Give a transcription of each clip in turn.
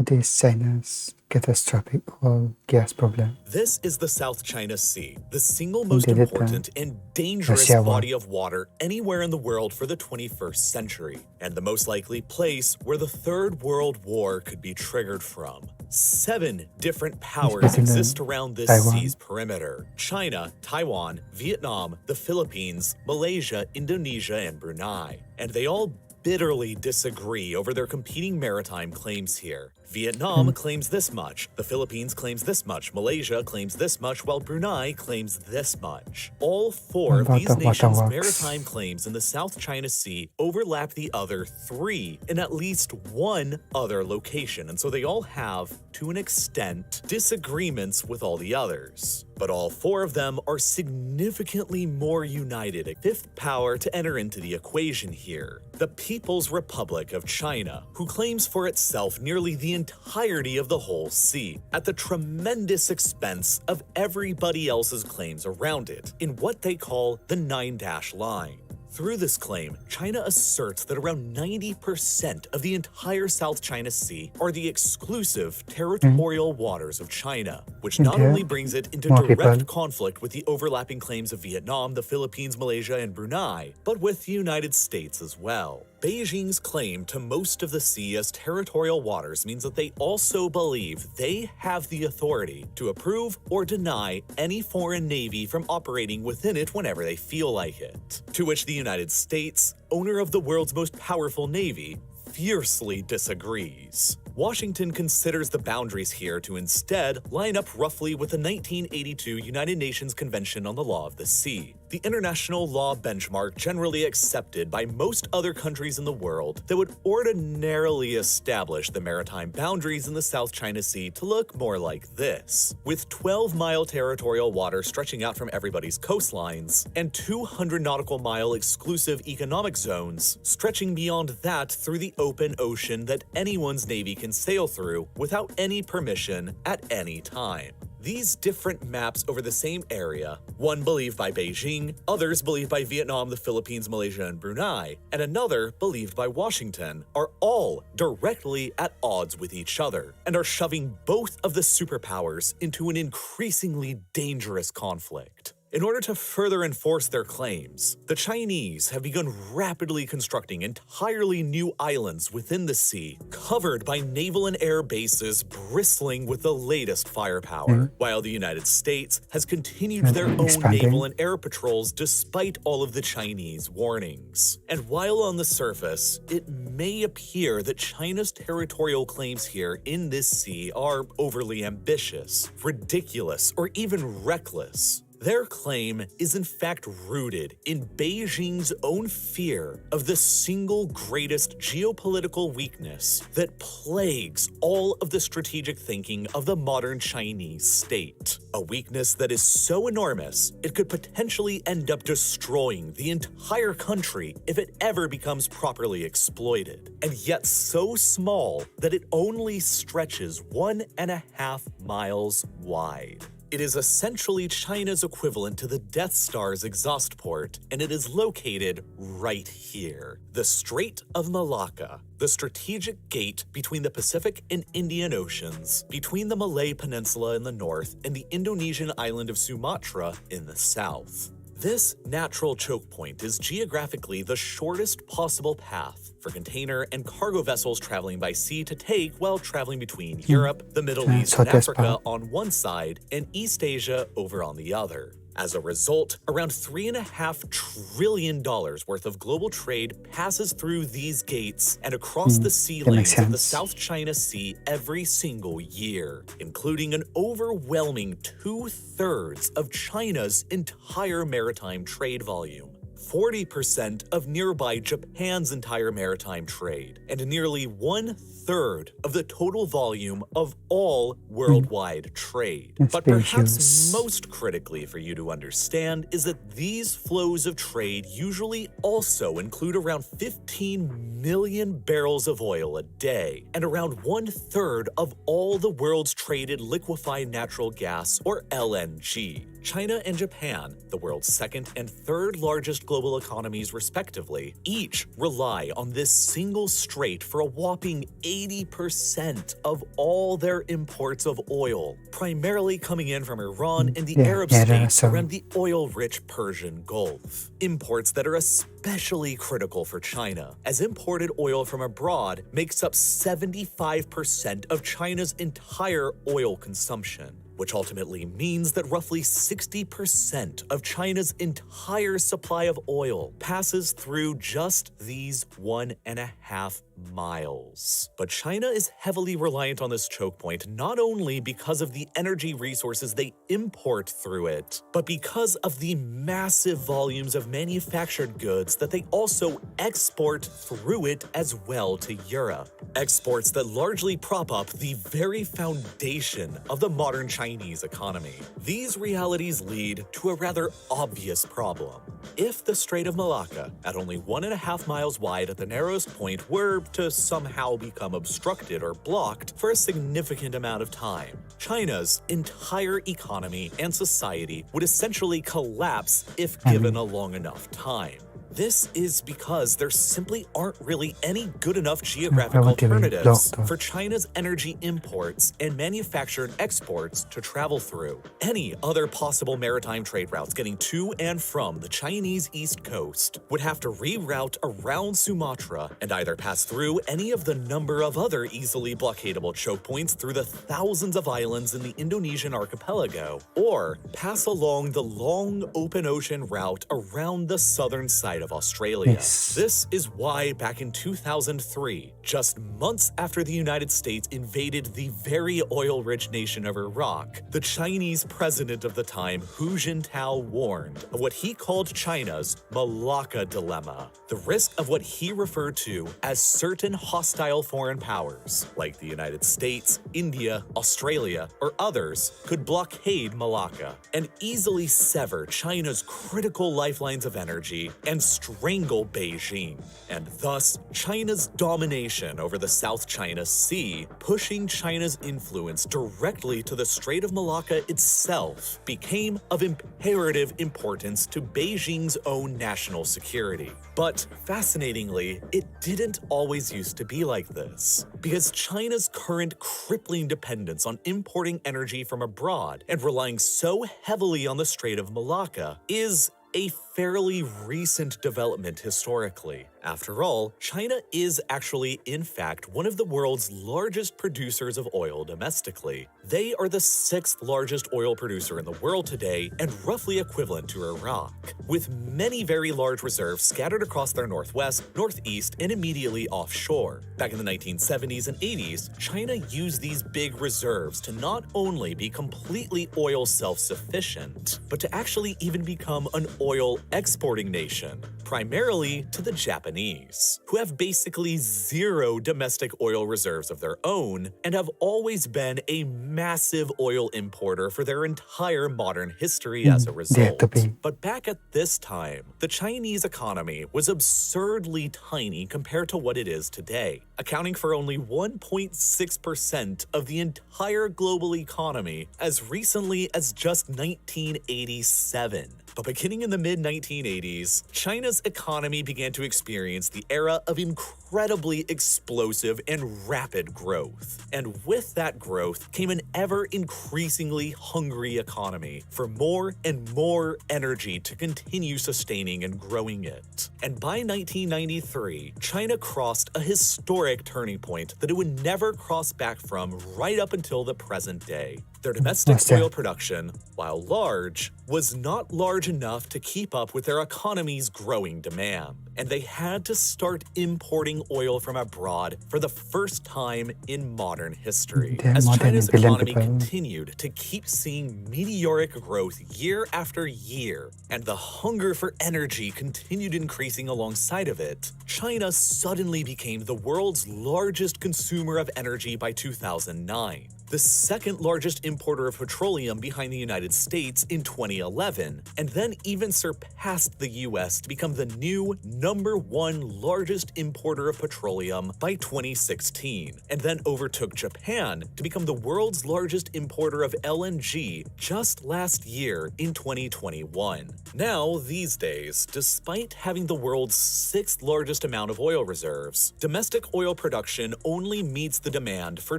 What is China's catastrophic oil gas problem? This is the South China Sea, the single Hindi most देता important and dangerous Russia war. body of water anywhere in the world for the 21st century, and the most likely place where the Third World War could be triggered from. 7 different powers between exist around this Taiwan. sea's perimeter: China, Taiwan, Vietnam, the Philippines, Malaysia, Indonesia, and Brunei. And they all bitterly disagree over their competing maritime claims here. Vietnam claims this much, the Philippines claims this much, Malaysia claims this much, while Brunei claims this much. All 4 of About these the nations' waterworks. maritime claims in the South China Sea overlap the other 3 in at least one other location, and so they all have, to an extent, disagreements with all the others. But all 4 of them are significantly more united, a 5th power to enter into the equation here: the People's Republic of China, who claims for itself nearly the entirety of the whole sea, at the tremendous expense of everybody else's claims around it, in what they call the 9-dash line. Through this claim, China asserts that around 90% of the entire South China Sea are the exclusive territorial waters of China, which not India, only brings it into more direct people. conflict with the overlapping claims of Vietnam, the Philippines, Malaysia, and Brunei, but with the United States as well. Beijing's claim to most of the sea as territorial waters means that they also believe they have the authority to approve or deny any foreign navy from operating within it whenever they feel like it. To which the United States, owner of the world's most powerful navy, fiercely disagrees. Washington considers the boundaries here to instead line up roughly with the 1982 United Nations Convention on the Law of the Sea, the international law benchmark generally accepted by most other countries in the world that would ordinarily establish the maritime boundaries in the South China Sea to look more like this, with 12-mile territorial water stretching out from everybody's coastlines, and 200 nautical mile exclusive economic zones stretching beyond that through the open ocean that anyone's navy can sail through without any permission at any time. These different maps over the same area, one believed by Beijing, others believed by Vietnam, the Philippines, Malaysia, and Brunei, and another believed by Washington, are all directly at odds with each other and are shoving both of the superpowers into an increasingly dangerous conflict. In order to further enforce their claims, the Chinese have begun rapidly constructing entirely new islands within the sea, covered by naval and air bases bristling with the latest firepower, while the United States has continued their own expanding. naval and air patrols despite all of the Chinese warnings. And while on the surface, it may appear that China's territorial claims here in this sea are overly ambitious, ridiculous, or even reckless, their claim is in fact rooted in Beijing's own fear of the single greatest geopolitical weakness that plagues all of the strategic thinking of the modern Chinese state. A weakness that is so enormous, it could potentially end up destroying the entire country if it ever becomes properly exploited, and yet so small that it only stretches 1.5 miles wide. It is essentially China's equivalent to the Death Star's exhaust port, and it is located right here. The Strait of Malacca, the strategic gate between the Pacific and Indian Oceans, between the Malay Peninsula in the north and the Indonesian island of Sumatra in the south. This natural choke point is geographically the shortest possible path for container and cargo vessels traveling by sea to take while traveling between Europe, the Middle East, and Africa on one side, and East Asia over on the other. As a result, around $3.5 trillion worth of global trade passes through these gates and across the sea lanes of the South China Sea every single year, including an overwhelming 2/3 of China's entire maritime trade volume, 40% of nearby Japan's entire maritime trade, and nearly 1/3 of the total volume of all worldwide trade. But perhaps most critically for you to understand is that these flows of trade usually also include around 15 million barrels of oil a day, and around 1/3 of all the world's traded liquefied natural gas, or LNG. China and Japan, the world's second and third largest global economies respectively, each rely on this single strait for a whopping 80% of all their imports of oil, primarily coming in from Iran and the Arab states around the oil-rich Persian Gulf. Imports that are especially critical for China, as imported oil from abroad makes up 75% of China's entire oil consumption, which ultimately means that roughly 60% of China's entire supply of oil passes through just these 1.5 miles. But China is heavily reliant on this choke point not only because of the energy resources they import through it, but because of the massive volumes of manufactured goods that they also export through it as well to Europe. Exports that largely prop up the very foundation of the modern Chinese economy. These realities lead to a rather obvious problem. If the Strait of Malacca, at only 1.5 miles wide at the narrowest point, were to somehow become obstructed or blocked for a significant amount of time, China's entire economy and society would essentially collapse if given a long enough time. This is because there simply aren't really any good enough geographic alternatives for China's energy imports and manufactured exports to travel through. Any other possible maritime trade routes getting to and from the Chinese east coast would have to reroute around Sumatra and either pass through any of the number of other easily blockadable choke points through the thousands of islands in the Indonesian archipelago, or pass along the long open ocean route around the southern side of Australia. This is why back in 2003, just months after the United States invaded the very oil-rich nation of Iraq, the Chinese president of the time, Hu Jintao, warned of what he called China's Malacca dilemma, the risk of what he referred to as certain hostile foreign powers, like the United States, India, Australia, or others, could blockade Malacca and easily sever China's critical lifelines of energy and strangle Beijing, and thus China's domination over the South China Sea, pushing China's influence directly to the Strait of Malacca itself, became of imperative importance to Beijing's own national security. But fascinatingly, it didn't always used to be like this, because China's current crippling dependence on importing energy from abroad and relying so heavily on the Strait of Malacca is a fairly recent development historically. After all, China is actually, in fact, one of the world's largest producers of oil domestically. They are the 6th largest oil producer in the world today and roughly equivalent to Iraq, with many very large reserves scattered across their northwest, northeast, and immediately offshore. Back in the 1970s and 80s, China used these big reserves to not only be completely oil self-sufficient, but to actually even become an oil exporting nation, primarily to the Japanese, who have basically zero domestic oil reserves of their own and have always been a massive oil importer for their entire modern history as a result. But back at this time, the Chinese economy was absurdly tiny compared to what it is today, accounting for only 1.6% of the entire global economy as recently as just 1987. But beginning in the mid-1980s, China's economy began to experience the era of incredibly explosive and rapid growth. And with that growth came an ever-increasingly hungry economy for more and more energy to continue sustaining and growing it. And by 1993, China crossed a historic turning point that it would never cross back from right up until the present day. Their domestic oil production, while large, was not large enough to keep up with their economy's growing demand, and they had to start importing oil from abroad for the first time in modern history. As China's economy continued to keep seeing meteoric growth year after year, and the hunger for energy continued increasing alongside of it, China suddenly became the world's largest consumer of energy by 2009. the second largest importer of petroleum behind the United States in 2011, and then even surpassed the US to become the new #1 largest importer of petroleum by 2016, and then overtook Japan to become the world's largest importer of LNG just last year in 2021. Now, these days, despite having the world's 6th largest amount of oil reserves, domestic oil production only meets the demand for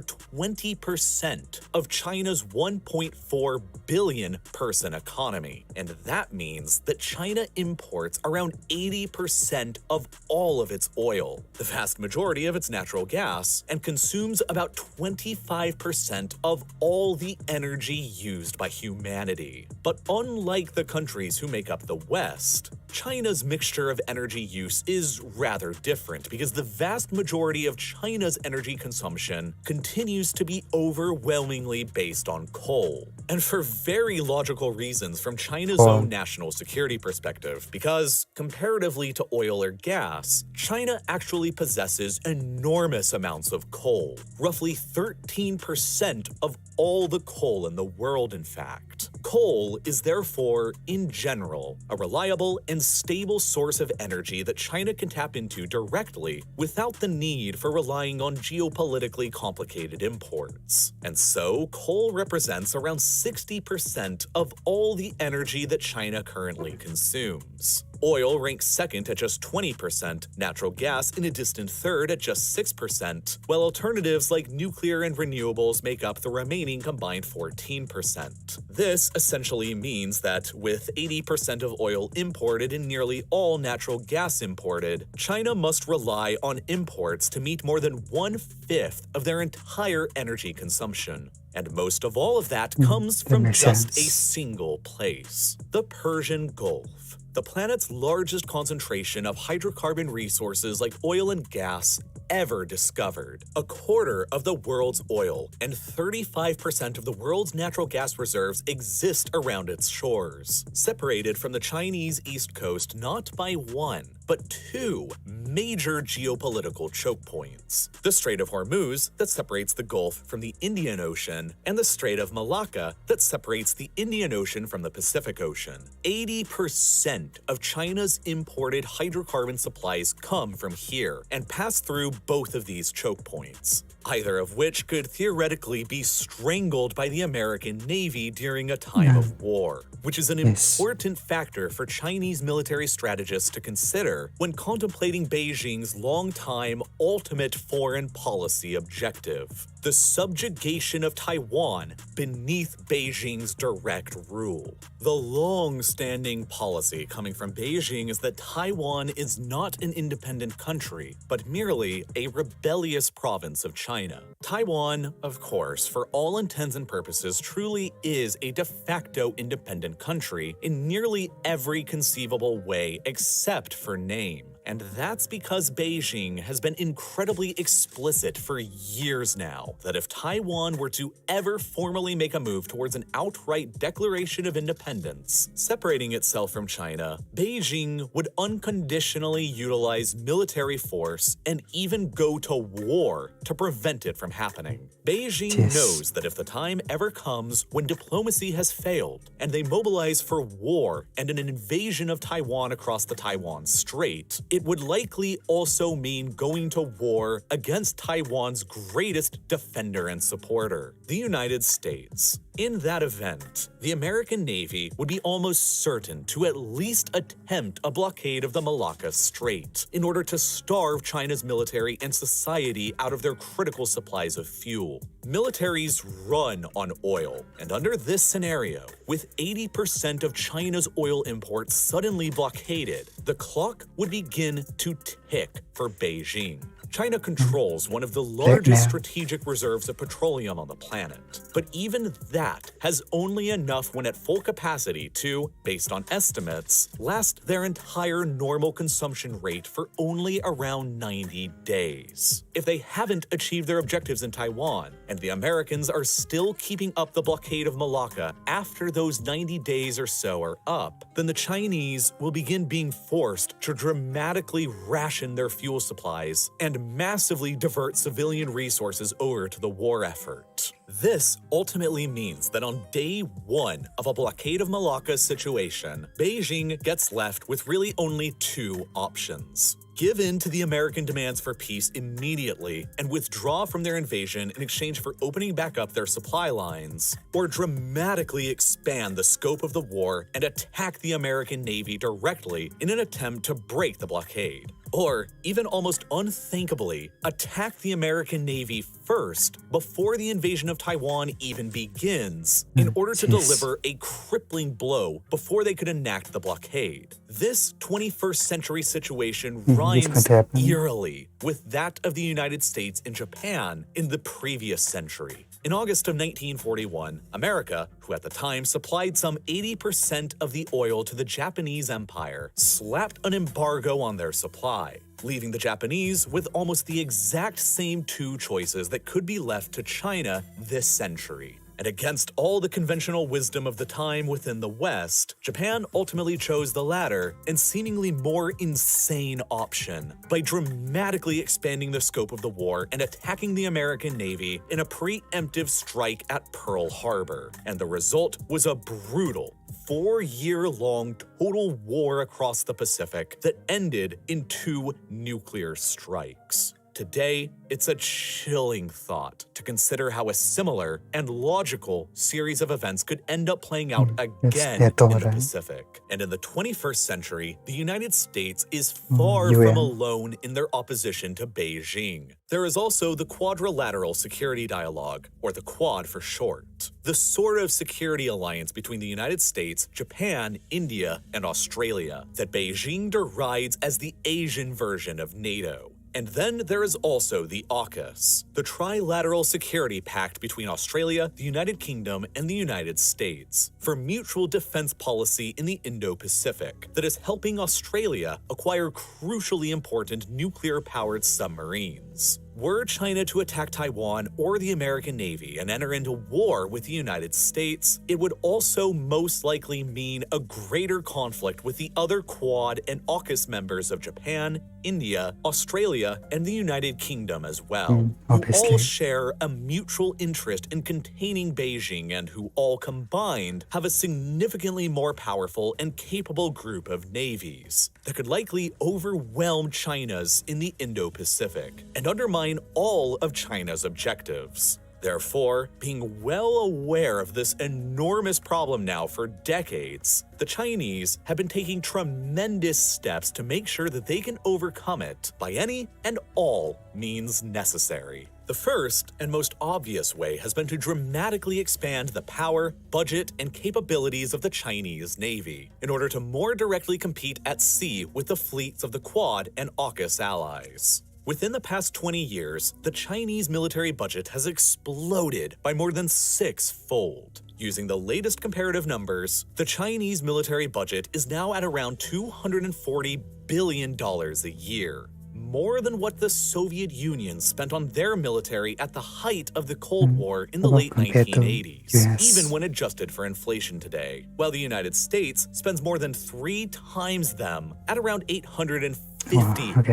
20% of China's 1.4 billion person economy. And that means that China imports around 80% of all of its oil, the vast majority of its natural gas, and consumes about 25% of all the energy used by humanity. But unlike the countries who make up the West, China's mixture of energy use is rather different because the vast majority of China's energy consumption continues to be overwhelmingly based on coal. And for very logical reasons from China's own national security perspective, because comparatively to oil or gas, China actually possesses enormous amounts of coal, roughly 13% of all the coal in the world, in fact. Coal is therefore, in general, a reliable and stable source of energy that China can tap into directly without the need for relying on geopolitically complicated imports. And so, coal represents around 60% of all the energy that China currently consumes. Oil ranks second at just 20%, natural gas in a distant third at just 6%, while alternatives like nuclear and renewables make up the remaining combined 14%. This essentially means that, with 80% of oil imported and nearly all natural gas imported, China must rely on imports to meet more than 1/5 of their entire energy consumption. And most of all of that comes from just a single place: the Persian Gulf, the planet's largest concentration of hydrocarbon resources like oil and gas ever discovered. A quarter of the world's oil and 35% of the world's natural gas reserves exist around its shores, separated from the Chinese east coast not by one, but two major geopolitical choke points: the Strait of Hormuz that separates the Gulf from the Indian Ocean, and the Strait of Malacca that separates the Indian Ocean from the Pacific Ocean. 80% of China's imported hydrocarbon supplies come from here and pass through both of these choke points, either of which could theoretically be strangled by the American Navy during a time of war, which is an important factor for Chinese military strategists to consider when contemplating Beijing's long-time ultimate foreign policy objective: the subjugation of Taiwan beneath Beijing's direct rule. The long-standing policy coming from Beijing is that Taiwan is not an independent country, but merely a rebellious province of China. Taiwan, of course, for all intents and purposes, truly is a de facto independent country in nearly every conceivable way except for name. And that's because Beijing has been incredibly explicit for years now that if Taiwan were to ever formally make a move towards an outright declaration of independence, separating itself from China, Beijing would unconditionally utilize military force and even go to war to prevent it from happening. Beijing knows that if the time ever comes when diplomacy has failed and they mobilize for war and an invasion of Taiwan across the Taiwan Strait, it would likely also mean going to war against Taiwan's greatest defender and supporter, the United States. In that event, the American Navy would be almost certain to at least attempt a blockade of the Malacca Strait in order to starve China's military and society out of their critical supplies of fuel. Militaries run on oil, and under this scenario, with 80% of China's oil imports suddenly blockaded, the clock would begin to tick for Beijing. China controls one of the largest strategic reserves of petroleum on the planet, but even that has only enough when at full capacity to, based on estimates, last their entire normal consumption rate for only around 90 days. If they haven't achieved their objectives in Taiwan, and the Americans are still keeping up the blockade of Malacca after those 90 days or so are up, then the Chinese will begin being forced to dramatically ration their fuel supplies and massively divert civilian resources over to the war effort. This ultimately means that on day one of a blockade of Malacca situation, Beijing gets left with really only two options. Give in to the American demands for peace immediately and withdraw from their invasion in exchange for opening back up their supply lines, or dramatically expand the scope of the war and attack the American Navy directly in an attempt to break the blockade. Or, even almost unthinkably, attack the American Navy first before the invasion of Taiwan even begins, in order to deliver a crippling blow before they could enact the blockade. This 21st century situation rhymes eerily with that of the United States and Japan in the previous century. In August of 1941, America, who at the time supplied some 80% of the oil to the Japanese Empire, slapped an embargo on their supply, leaving the Japanese with almost the exact same two choices that could be left to China this century. And against all the conventional wisdom of the time within the West, Japan ultimately chose the latter and seemingly more insane option by dramatically expanding the scope of the war and attacking the American Navy in a preemptive strike at Pearl Harbor. And the result was a brutal 4-year-long total war across the Pacific that ended in 2 nuclear strikes. Today, it's a chilling thought to consider how a similar and logical series of events could end up playing out again in the Pacific. And in the 21st century, the United States is far from alone in their opposition to Beijing. There is also the Quadrilateral Security Dialogue, or the Quad for short, the sort of security alliance between the United States, Japan, India, and Australia that Beijing derides as the Asian version of NATO. And then there is also the AUKUS, the Trilateral Security Pact between Australia, the United Kingdom, and the United States, for mutual defense policy in the Indo-Pacific that is helping Australia acquire crucially important nuclear-powered submarines. Were China to attack Taiwan or the American Navy and enter into war with the United States, it would also most likely mean a greater conflict with the other Quad and AUKUS members of Japan, India, Australia, and the United Kingdom as well, who all share a mutual interest in containing Beijing and who all combined have a significantly more powerful and capable group of navies that could likely overwhelm China's in the Indo-Pacific and undermine all of China's objectives. Therefore, being well aware of this enormous problem now for decades, the Chinese have been taking tremendous steps to make sure that they can overcome it by any and all means necessary. The first and most obvious way has been to dramatically expand the power, budget, and capabilities of the Chinese Navy in order to more directly compete at sea with the fleets of the Quad and AUKUS allies. Within the past 20 years, the Chinese military budget has exploded by more than 6-fold. Using the latest comparative numbers, the Chinese military budget is now at around $240 billion a year, more than what the Soviet Union spent on their military at the height of the Cold War in the late 1980s, even when adjusted for inflation today, while the United States spends more than 3 times them at around $850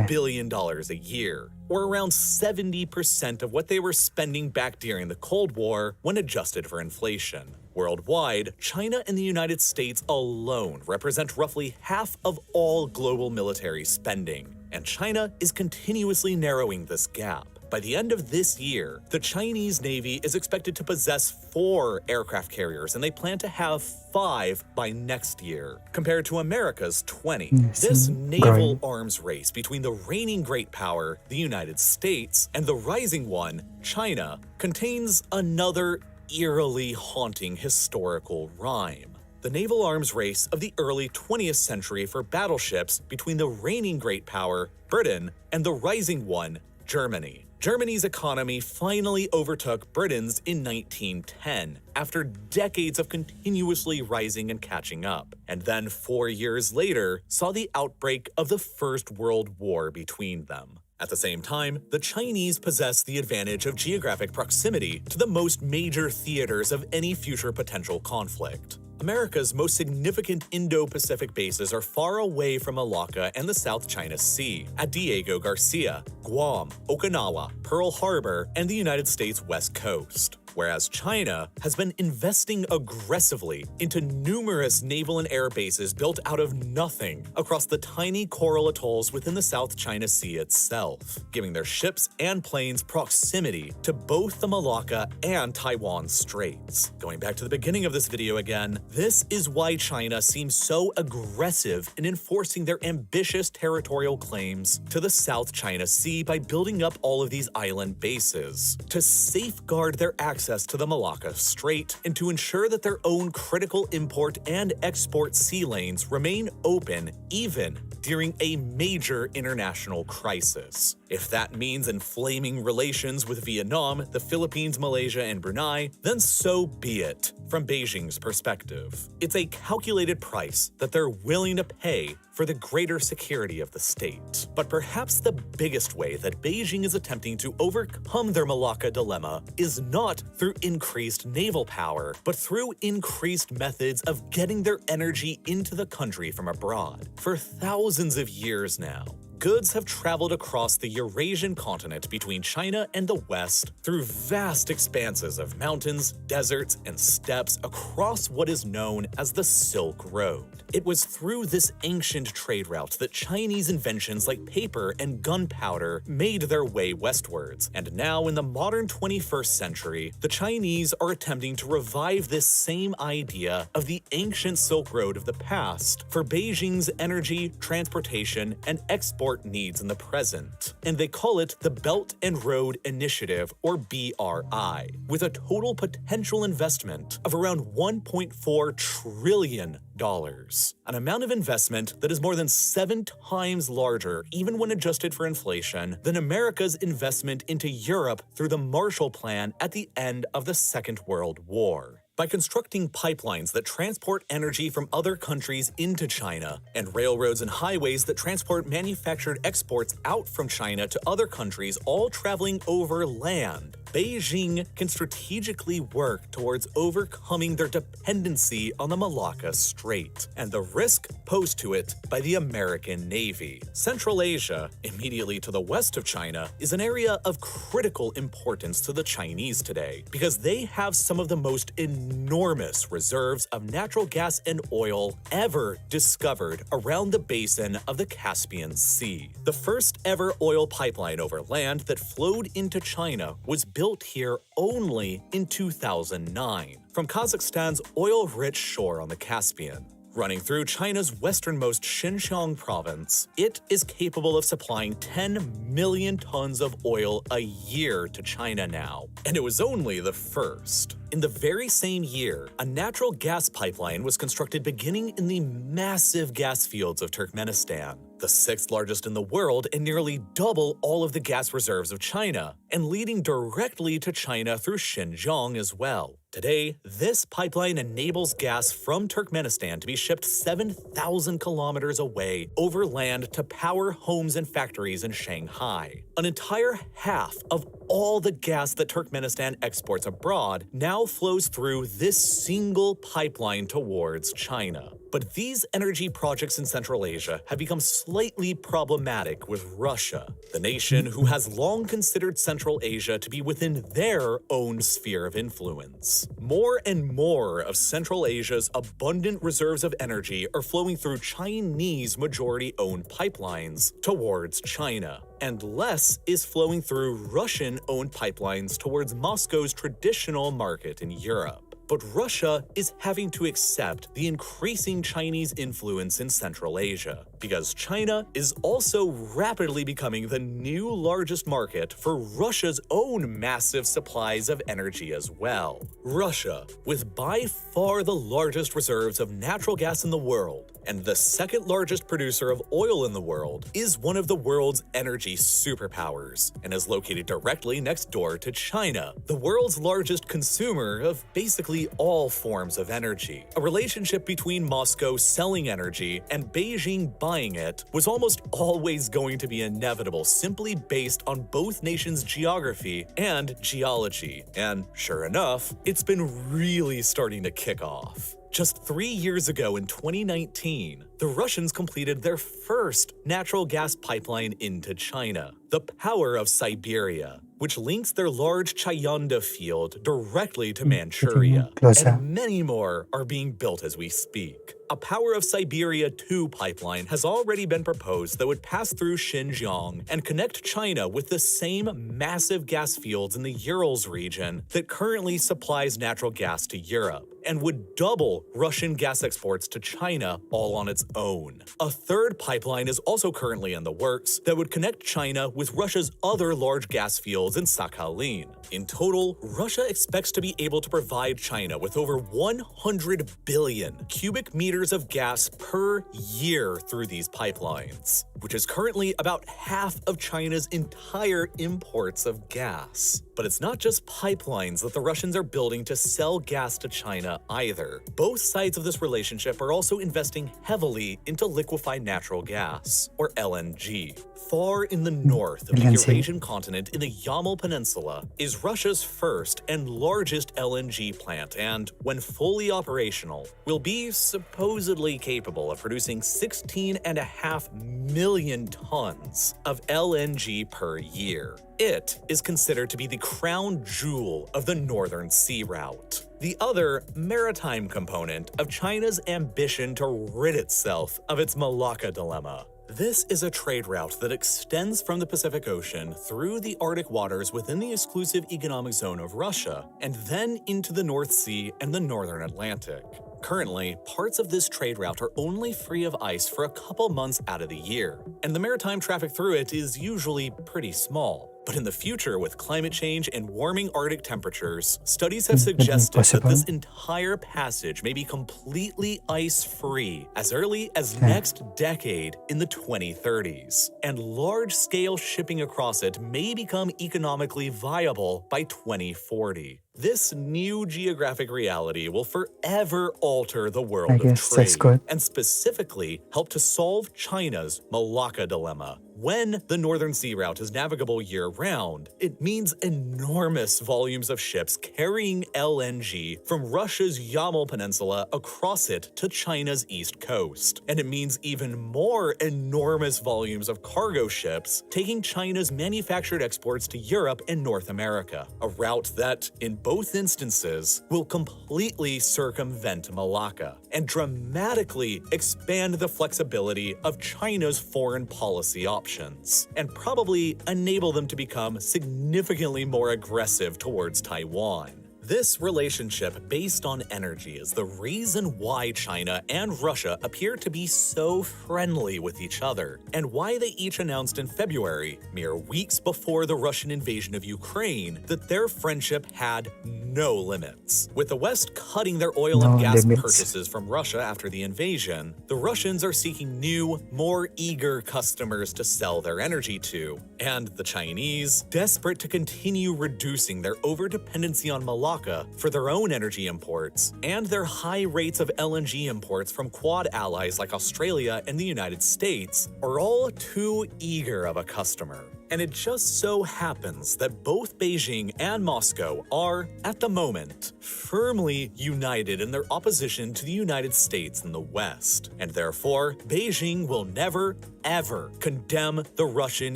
billion a year, or around 70% of what they were spending back during the Cold War when adjusted for inflation. Worldwide, China and the United States alone represent roughly half of all global military spending, and China is continuously narrowing this gap. By the end of this year, the Chinese Navy is expected to possess 4 aircraft carriers, and they plan to have 5 by next year, compared to America's 20. This naval arms race between the reigning great power, the United States, and the rising one, China, contains another eerily haunting historical rhyme. The naval arms race of the early 20th century for battleships between the reigning great power, Britain, and the rising one, Germany. Germany's economy finally overtook Britain's in 1910, after decades of continuously rising and catching up, and then 4 years later saw the outbreak of the First World War between them. At the same time, the Chinese possess the advantage of geographic proximity to the most major theaters of any future potential conflict. America's most significant Indo-Pacific bases are far away from Malacca and the South China Sea, at Diego Garcia, Guam, Okinawa, Pearl Harbor, and the United States West Coast. whereas China has been investing aggressively into numerous naval and air bases built out of nothing across the tiny coral atolls within the South China Sea itself, giving their ships and planes proximity to both the Malacca and Taiwan straits. Going back to the beginning of this video again, this is why China seems so aggressive in enforcing their ambitious territorial claims to the South China Sea by building up all of these island bases, to safeguard their access to the Malacca Strait and to ensure that their own critical import and export sea lanes remain open even during a major international crisis. If that means inflaming relations with Vietnam, the Philippines, Malaysia, and Brunei, then so be it, from Beijing's perspective. It's a calculated price that they're willing to pay for the greater security of the state. But perhaps the biggest way that Beijing is attempting to overcome their Malacca dilemma is not through increased naval power, but through increased methods of getting their energy into the country from abroad. For thousands of years now, goods have traveled across the Eurasian continent between China and the West through vast expanses of mountains, deserts, and steppes across what is known as the Silk Road. It was through this ancient trade route that Chinese inventions like paper and gunpowder made their way westwards, and now in the modern 21st century, the Chinese are attempting to revive this same idea of the ancient Silk Road of the past for Beijing's energy, transportation, and export needs in the present, and they call it the Belt and Road Initiative, or BRI, with a total potential investment of around $1.4 trillion, an amount of investment that is more than 7 times larger, even when adjusted for inflation, than America's investment into Europe through the Marshall Plan at the end of the Second World War. By constructing pipelines that transport energy from other countries into China, and railroads and highways that transport manufactured exports out from China to other countries, all traveling over land, Beijing can strategically work towards overcoming their dependency on the Malacca Strait and the risk posed to it by the American Navy. Central Asia, immediately to the west of China, is an area of critical importance to the Chinese today because they have some of the most enormous reserves of natural gas and oil ever discovered around the basin of the Caspian Sea. The first ever oil pipeline over land that flowed into China was built here only in 2009 from Kazakhstan's oil-rich shore on the Caspian. Running through China's westernmost Xinjiang province, it is capable of supplying 10 million tons of oil a year to China now, and it was only the first. In the very same year, a natural gas pipeline was constructed beginning in the massive gas fields of Turkmenistan, the 6th largest in the world and nearly double all of the gas reserves of China, and leading directly to China through Xinjiang as well. Today, this pipeline enables gas from Turkmenistan to be shipped 7,000 kilometers away over land to power homes and factories in Shanghai. An entire half of all the gas that Turkmenistan exports abroad now flows through this single pipeline towards China. But these energy projects in Central Asia have become slightly problematic with Russia, the nation who has long considered Central Asia to be within their own sphere of influence. More and more of Central Asia's abundant reserves of energy are flowing through Chinese majority-owned pipelines towards China, and less is flowing through Russian-owned pipelines towards Moscow's traditional market in Europe. But Russia is having to accept the increasing Chinese influence in Central Asia, because China is also rapidly becoming the new largest market for Russia's own massive supplies of energy as well. Russia, with by far the largest reserves of natural gas in the world, and the 2nd largest producer of oil in the world, is one of the world's energy superpowers, and is located directly next door to China, the world's largest consumer of basically all forms of energy. A relationship between Moscow selling energy and Beijing buying it was almost always going to be inevitable, simply based on both nations' geography and geology. And sure enough, it's been really starting to kick off. Just 3 years ago in 2019, the Russians completed their first natural gas pipeline into China, the Power of Siberia, which links their large Chayanda field directly to Manchuria, closer. and many more are being built as we speak. A Power of Siberia 2 pipeline has already been proposed that would pass through Xinjiang and connect China with the same massive gas fields in the Urals region that currently supplies natural gas to Europe, and would double Russian gas exports to China all on its own. A third pipeline is also currently in the works that would connect China with Russia's other large gas fields in Sakhalin. In total, Russia expects to be able to provide China with over 100 billion cubic meters of gas per year through these pipelines, which is currently about half of China's entire imports of gas. But it's not just pipelines that the Russians are building to sell gas to China either. Both sides of this relationship are also investing heavily into liquefied natural gas, or LNG. Far in the north of the Eurasian continent in the Yamal Peninsula is Russia's first and largest LNG plant, and, when fully operational, will be supposedly capable of producing 16.5 million tons of LNG per year. It is considered to be the crown jewel of the Northern Sea Route, the other maritime component of China's ambition to rid itself of its Malacca dilemma. This is a trade route that extends from the Pacific Ocean through the Arctic waters within the exclusive economic zone of Russia, and then into the North Sea and the Northern Atlantic. Currently, parts of this trade route are only free of ice for a couple months out of the year, and the maritime traffic through it is usually pretty small. But in the future, with climate change and warming Arctic temperatures, studies have suggested that this entire passage may be completely ice-free as early as next decade in the 2030s, and large-scale shipping across it may become economically viable by 2040. This new geographic reality will forever alter the world of trade, and specifically help to solve China's Malacca dilemma. When the Northern Sea Route is navigable year-round, it means enormous volumes of ships carrying LNG from Russia's Yamal Peninsula across it to China's east coast. And it means even more enormous volumes of cargo ships taking China's manufactured exports to Europe and North America, a route that, in both instances, will completely circumvent Malacca and dramatically expand the flexibility of China's foreign policy options, and probably enable them to become significantly more aggressive towards Taiwan. This relationship based on energy is the reason why China and Russia appear to be so friendly with each other, and why they each announced in February, mere weeks before the Russian invasion of Ukraine, that their friendship had no limits. With the West cutting their oil and gas purchases from Russia after the invasion, the Russians are seeking new, more eager customers to sell their energy to, and the Chinese, desperate to continue reducing their overdependency on Malacca for their own energy imports, and their high rates of LNG imports from Quad allies like Australia and the United States, are all too eager of a customer. And it just so happens that both Beijing and Moscow are, at the moment, firmly united in their opposition to the United States and the West. And therefore, Beijing will never, ever condemn the Russian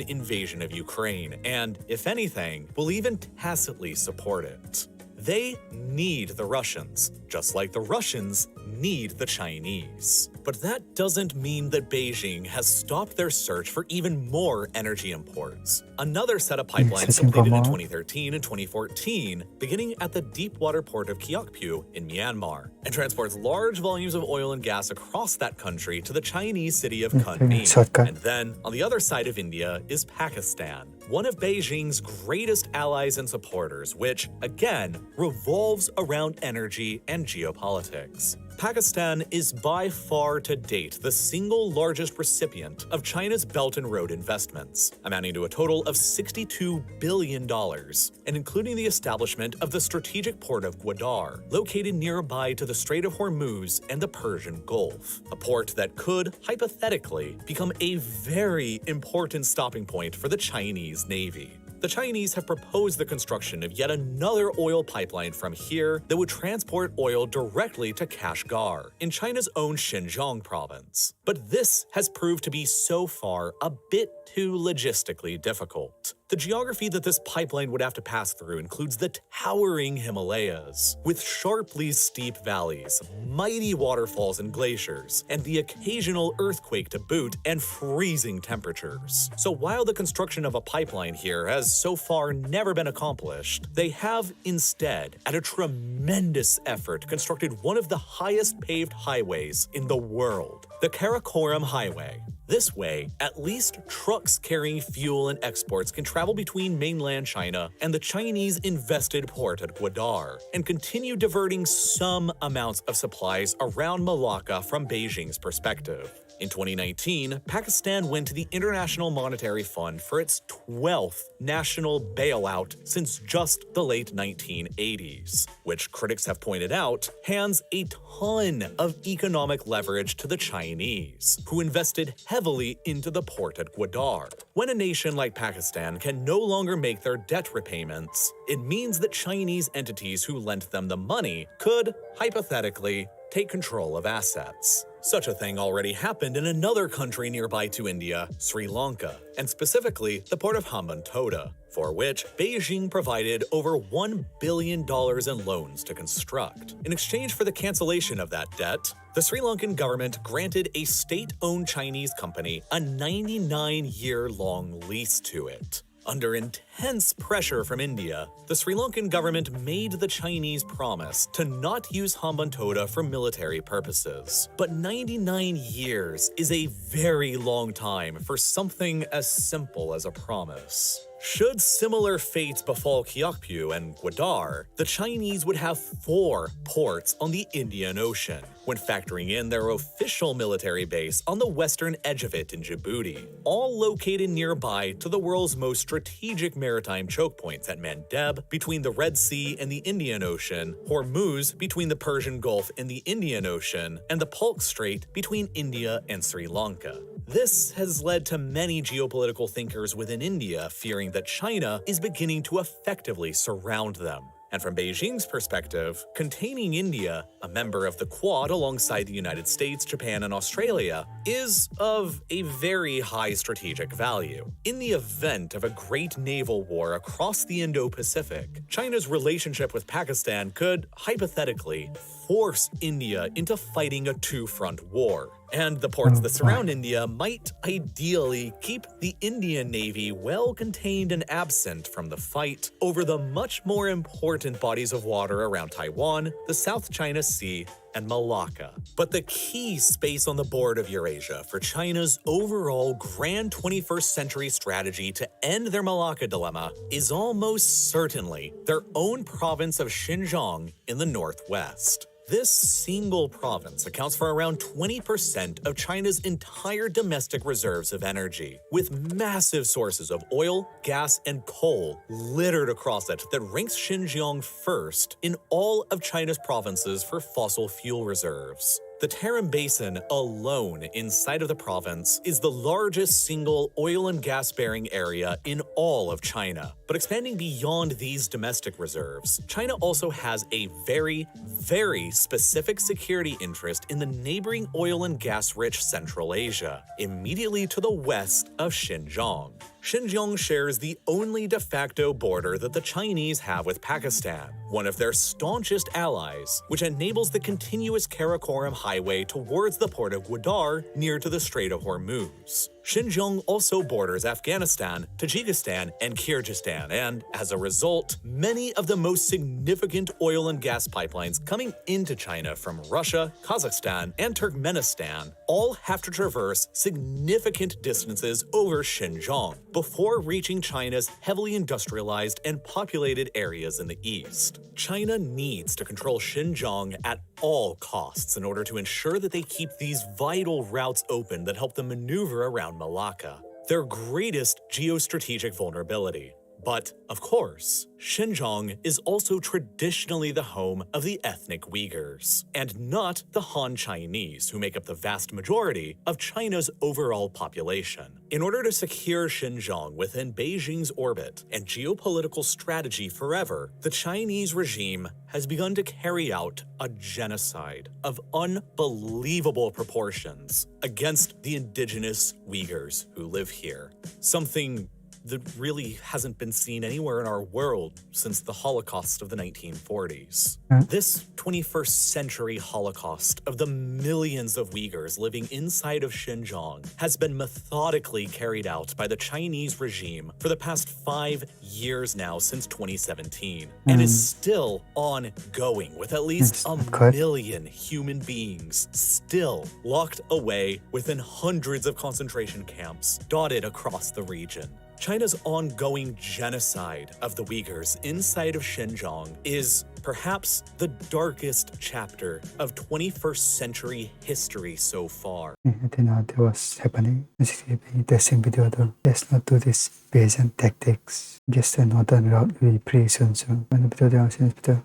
invasion of Ukraine, and, if anything, will even tacitly support it. They need the Russians, just like the Russians need the Chinese. But that doesn't mean that Beijing has stopped their search for even more energy imports. Another set of pipelines completed in 2013 and 2014, beginning at the deep water port of Kiokpyu in Myanmar, and transports large volumes of oil and gas across that country to the Chinese city of Kunming. And then, on the other side of India, is Pakistan, one of Beijing's greatest allies and supporters, which, again, revolves around energy and geopolitics. Pakistan is by far to date the single largest recipient of China's Belt and Road investments, amounting to a total of $62 billion, and including the establishment of the strategic port of Gwadar, located nearby to the Strait of Hormuz and the Persian Gulf, a port that could, hypothetically, become a very important stopping point for the Chinese Navy. The the Chinese have proposed the construction of yet another oil pipeline from here that would transport oil directly to Kashgar, in China's own Xinjiang province. But this has proved to be so far a bit too logistically difficult. The geography that this pipeline would have to pass through includes the towering Himalayas, with sharply steep valleys, mighty waterfalls and glaciers, and the occasional earthquake to boot, and freezing temperatures. So while the construction of a pipeline here has so far never been accomplished, they have instead, at a tremendous effort, constructed one of the highest paved highways in the world, the Karakoram Highway. This way, at least trucks carrying fuel and exports can travel between mainland China and the Chinese-invested port at Gwadar, and continue diverting some amounts of supplies around Malacca from Beijing's perspective. In 2019, Pakistan went to the International Monetary Fund for its 12th national bailout since just the late 1980s, which critics have pointed out hands a ton of economic leverage to the Chinese, who invested heavily into the port at Gwadar. When a nation like Pakistan can no longer make their debt repayments, it means that Chinese entities who lent them the money could, hypothetically, take control of assets. Such a thing already happened in another country nearby to India, Sri Lanka, and specifically the port of Hambantota, for which Beijing provided over $1 billion in loans to construct. In exchange for the cancellation of that debt, the Sri Lankan government granted a state-owned Chinese company a 99-year-long lease to it. Under intense pressure from India, the Sri Lankan government made the Chinese promise to not use Hambantota for military purposes. But 99 years is a very long time for something as simple as a promise. Should similar fates befall Kiokpyu and Gwadar, the Chinese would have 4 ports on the Indian Ocean, when factoring in their official military base on the western edge of it in Djibouti, all located nearby to the world's most strategic maritime choke points at Mandeb between the Red Sea and the Indian Ocean, Hormuz between the Persian Gulf and the Indian Ocean, and the Palk Strait between India and Sri Lanka. This has led to many geopolitical thinkers within India fearing that China is beginning to effectively surround them. And from Beijing's perspective, containing India, a member of the Quad alongside the United States, Japan, and Australia, is of a very high strategic value. In the event of a great naval war across the Indo-Pacific, China's relationship with Pakistan could, hypothetically, force India into fighting a two-front war. And the ports that surround India might ideally keep the Indian Navy well contained and absent from the fight over the much more important bodies of water around Taiwan, the South China Sea, and Malacca. But the key space on the board of Eurasia for China's overall grand 21st century strategy to end their Malacca dilemma is almost certainly their own province of Xinjiang in the northwest. This single province accounts for around 20% of China's entire domestic reserves of energy, with massive sources of oil, gas, and coal littered across it that ranks Xinjiang first in all of China's provinces for fossil fuel reserves. The Tarim Basin alone inside of the province is the largest single oil and gas-bearing area in all of China. But expanding beyond these domestic reserves, China also has a very, very specific security interest in the neighboring oil and gas-rich Central Asia, immediately to the west of Xinjiang. Xinjiang shares the only de facto border that the Chinese have with Pakistan, one of their staunchest allies, which enables the continuous Karakoram highway towards the port of Gwadar near to the Strait of Hormuz. Xinjiang also borders Afghanistan, Tajikistan, and Kyrgyzstan, and as a result, many of the most significant oil and gas pipelines coming into China from Russia, Kazakhstan, and Turkmenistan all have to traverse significant distances over Xinjiang before reaching China's heavily industrialized and populated areas in the east. China needs to control Xinjiang at all costs in order to ensure that they keep these vital routes open that help them maneuver around Malacca, their greatest geostrategic vulnerability. But, of course, Xinjiang is also traditionally the home of the ethnic Uyghurs, and not the Han Chinese, who make up the vast majority of China's overall population. In order to secure Xinjiang within Beijing's orbit and geopolitical strategy forever, the Chinese regime has begun to carry out a genocide of unbelievable proportions against the indigenous Uyghurs who live here. Something that really hasn't been seen anywhere in our world since the Holocaust of the 1940s. This 21st century Holocaust of the millions of Uyghurs living inside of Xinjiang has been methodically carried out by the Chinese regime for the past 5 years now, since 2017, and is still ongoing, with at least a million human beings still locked away within hundreds of concentration camps dotted across the region. China's ongoing genocide of the Uyghurs inside of Xinjiang is perhaps the darkest chapter of 21st century history so far. I didn't know that was happening. Basically, testing video though. Let's not do this Bayesian tactics. Just a northern route will be pretty soon. Ano video